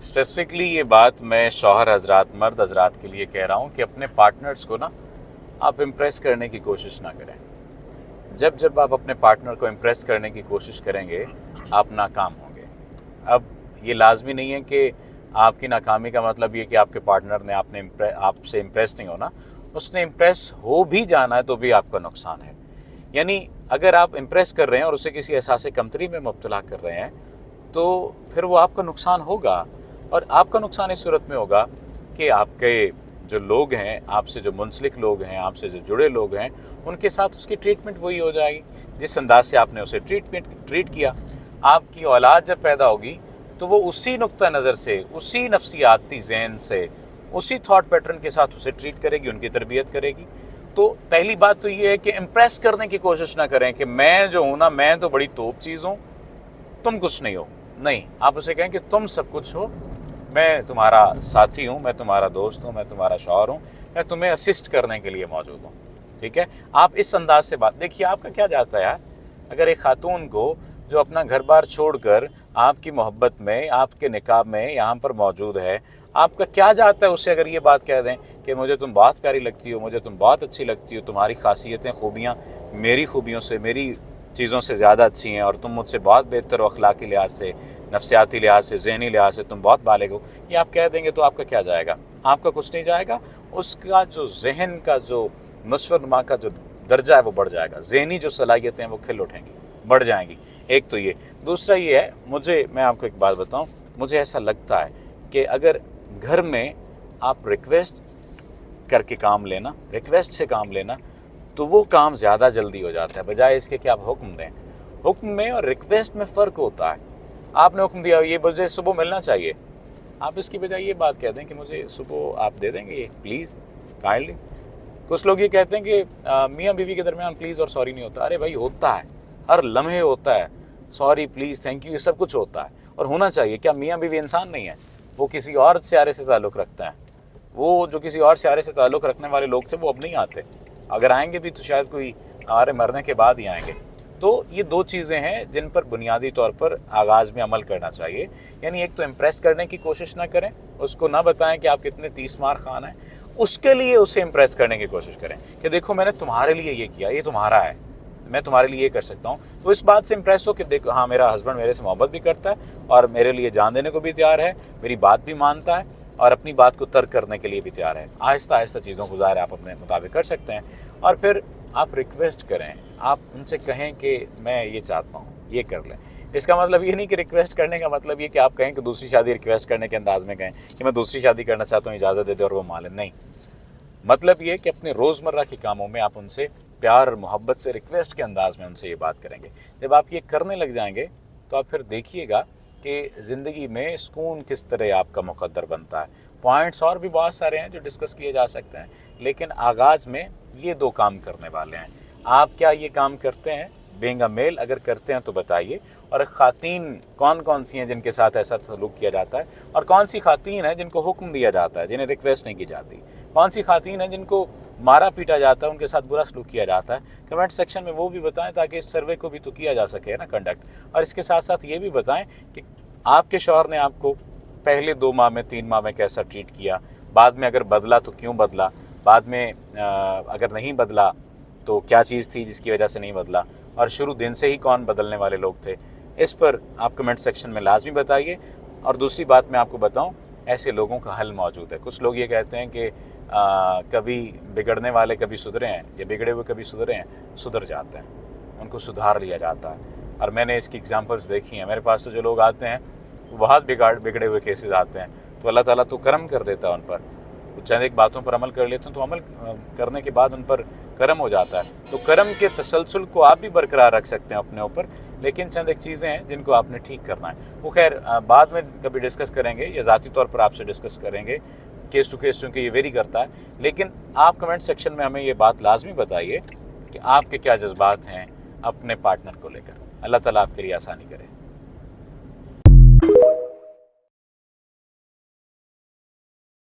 Specifically ये बात मैं शौहर हजरात, मर्द हजरात के लिए कह रहा हूँ कि अपने पार्टनर्स को ना आप इम्प्रेस करने की कोशिश ना करें। जब जब आप अपने पार्टनर को इम्प्रेस करने की कोशिश करेंगे आप नाकाम होंगे। अब ये लाजमी नहीं है कि आपकी नाकामी का मतलब ये कि आपके पार्टनर ने आपसे इम्प्रेस नहीं होना, उसने इम्प्रेस हो भी जाना है तो भी आपका नुकसान है। यानी अगर आप इम्प्रेस कर रहे हैं और उसे किसी एहसास कमतरी में मुब्तला कर रहे हैं तो फिर वो आपका नुकसान होगा। और आपका नुकसान इस सूरत में होगा कि आपके जो लोग हैं, आपसे जो मुंसलिक लोग हैं, आपसे जो जुड़े लोग हैं, उनके साथ उसकी ट्रीटमेंट वही हो जाएगी जिस अंदाज से आपने उसे ट्रीट किया। आपकी औलाद जब पैदा होगी तो वो उसी नुक्ता नज़र से, उसी नफ्सियाती जहन से, उसी थॉट पैटर्न के साथ उसे ट्रीट करेगी, उनकी तरबियत करेगी। तो पहली बात तो ये है कि इम्प्रेस करने की कोशिश ना करें कि मैं जो हूँ ना, मैं तो बड़ी तोप चीज़ हूँ, तुम कुछ नहीं हो। नहीं, आप उसे कहें कि तुम सब कुछ हो, मैं तुम्हारा साथी हूँ, मैं तुम्हारा दोस्त हूँ, मैं तुम्हारा शौहर हूँ, मैं तुम्हें असिस्ट करने के लिए मौजूद हूँ। ठीक है, आप इस अंदाज से बात देखिए। आपका क्या जाता है यार, अगर एक खातून को जो अपना घर बार छोड़कर आपकी मोहब्बत में, आपके निकाह में यहाँ पर मौजूद है, आपका क्या जाता है उससे अगर ये बात कह दें कि मुझे तुम बहुत प्यारी लगती हो, मुझे तुम बहुत अच्छी लगती हो, तुम्हारी खासियतें, खूबियाँ मेरी खूबियों से, मेरी चीज़ों से ज़्यादा अच्छी हैं और तुम मुझसे बहुत बेहतर हो, अखलाकी लिहाज से, नफ्सियाती लिहाज से, ज़हनी लिहाज से तुम बहुत बालिग हो, ये आप कह देंगे तो आपका क्या जाएगा? आपका कुछ नहीं जाएगा। उसका जो जहन का जो नस्वनुमा का जो दर्जा है वो बढ़ जाएगा, ज़हनी जो सलाहियतें हैं वो खिल उठेंगी, बढ़ जाएंगी। एक तो ये। दूसरा ये है, मैं आपको एक बात बताऊँ, मुझे ऐसा लगता है कि अगर घर में आप रिक्वेस्ट करके काम लेना, रिक्वेस्ट से काम लेना, तो वो काम ज़्यादा जल्दी हो जाता है, बजाय इसके कि आप हुक्म दें। हुक्म में और रिक्वेस्ट में फ़र्क होता है। आपने हुक्म दिया ये मुझे सुबह मिलना चाहिए, आप इसकी बजाय ये बात कह दें कि मुझे सुबह आप दे देंगे ये प्लीज़, काइंडली। कुछ लोग ये कहते हैं कि मियाँ बीवी के दरमियान प्लीज़ और सॉरी नहीं होता। अरे भाई होता है, हर लम्हे होता है, सॉरी, प्लीज़, थैंक यू, ये सब कुछ होता है और होना चाहिए। क्या मियाँ बीवी इंसान नहीं है? वो किसी और सियारे से ताल्लुक़ रखते हैं। वो जो किसी और सियारे से ताल्लुक़ रखने वाले लोग थे वो अब नहीं आते, अगर आएंगे भी तो शायद कोई हमारे मरने के बाद ही आएंगे। तो ये दो चीज़ें हैं जिन पर बुनियादी तौर पर आगाज़ में अमल करना चाहिए। यानी एक तो इम्प्रेस करने की कोशिश ना करें, उसको ना बताएं कि आप कितने 30 मार खान हैं, उसके लिए उसे इम्प्रेस करने की कोशिश करें कि देखो मैंने तुम्हारे लिए ये किया, ये तुम्हारा है, मैं तुम्हारे लिए ये कर सकता हूँ। तो इस बात से इम्प्रेस हो कि देखो हाँ, मेरा हस्बैंड मेरे से मोहब्बत भी करता है और मेरे लिए जान देने को भी तैयार है, मेरी बात भी मानता है और अपनी बात को तर्क करने के लिए भी तैयार है। आहिस्ता आहिस्ता चीज़ों को ज़ाहिर आप अपने मुताबिक कर सकते हैं। और फिर आप रिक्वेस्ट करें, आप उनसे कहें कि मैं ये चाहता हूँ, ये कर लें। इसका मतलब ये नहीं कि रिक्वेस्ट करने का मतलब ये कि आप कहें कि दूसरी शादी रिक्वेस्ट करने के अंदाज में कहें कि मैं दूसरी शादी करना चाहता हूँ, इजाज़त दे दे और वो मान लें। नहीं, मतलब ये कि अपने रोज़मर्रा के कामों में आप उनसे प्यार और मोहब्बत से रिक्वेस्ट के अंदाज में उनसे ये बात करेंगे। जब आप ये करने लग जाएंगे तो आप फिर देखिएगा कि ज़िंदगी में सुकून किस तरह आपका मुकद्दर बनता है। पॉइंट्स और भी बहुत सारे हैं जो डिस्कस किए जा सकते हैं, लेकिन आगाज़ में ये दो काम करने वाले हैं। आप क्या ये काम करते हैं? बीइंग अ मेल अगर करते हैं तो बताइए। और ख़ातीन कौन कौन सी हैं जिनके साथ ऐसा सलूक किया जाता है, और कौन सी ख़ातीन है जिनको हुक्म दिया जाता है, जिन्हें रिक्वेस्ट नहीं की जाती, कौन सी ख़ातीन है जिनको मारा पीटा जाता है, उनके साथ बुरा सलूक किया जाता है। कमेंट सेक्शन में वो भी बताएं ताकि इस सर्वे को भी तो किया जा सके ना कंडक्ट। और इसके साथ साथ ये भी बताएं कि आपके शौहर ने आपको पहले 2 माह में, 3 माह में कैसा ट्रीट किया, बाद में अगर बदला तो क्यों बदला, बाद में अगर नहीं बदला तो क्या चीज़ थी जिसकी वजह से नहीं बदला, और शुरू दिन से ही कौन बदलने वाले लोग थे। इस पर आप कमेंट सेक्शन में लाजमी बताइए। और दूसरी बात मैं आपको बताऊं, ऐसे लोगों का हल मौजूद है। कुछ लोग ये कहते हैं कि कभी बिगड़ने वाले कभी सुधरे हैं, या बिगड़े हुए कभी सुधरे हैं, सुधर जाते हैं, उनको सुधार लिया जाता है। और मैंने इसकी एग्जांपल्स देखी हैं। मेरे पास तो जो लोग आते हैं वो बहुत बिगड़े हुए केसेस आते हैं, तो अल्लाह ताला तो करम कर देता है उन पर। चंद एक बातों पर अमल कर लेते हैं तो अमल करने के बाद उन पर करम हो जाता है। तो करम के तसलसल को आप भी बरकरार रख सकते हैं अपने ऊपर, लेकिन चंद एक चीज़ें हैं जिनको आपने ठीक करना है। वो खैर बाद में कभी डिस्कस करेंगे या ज़ाती तौर पर आपसे डिस्कस करेंगे, केस टू केस, चूँकि ये वेरी करता है। लेकिन आप कमेंट सेक्शन में हमें ये बात लाजमी बताइए कि आपके क्या जज्बात हैं अपने पार्टनर को लेकर। अल्लाह ताला आपके लिए आसानी करे।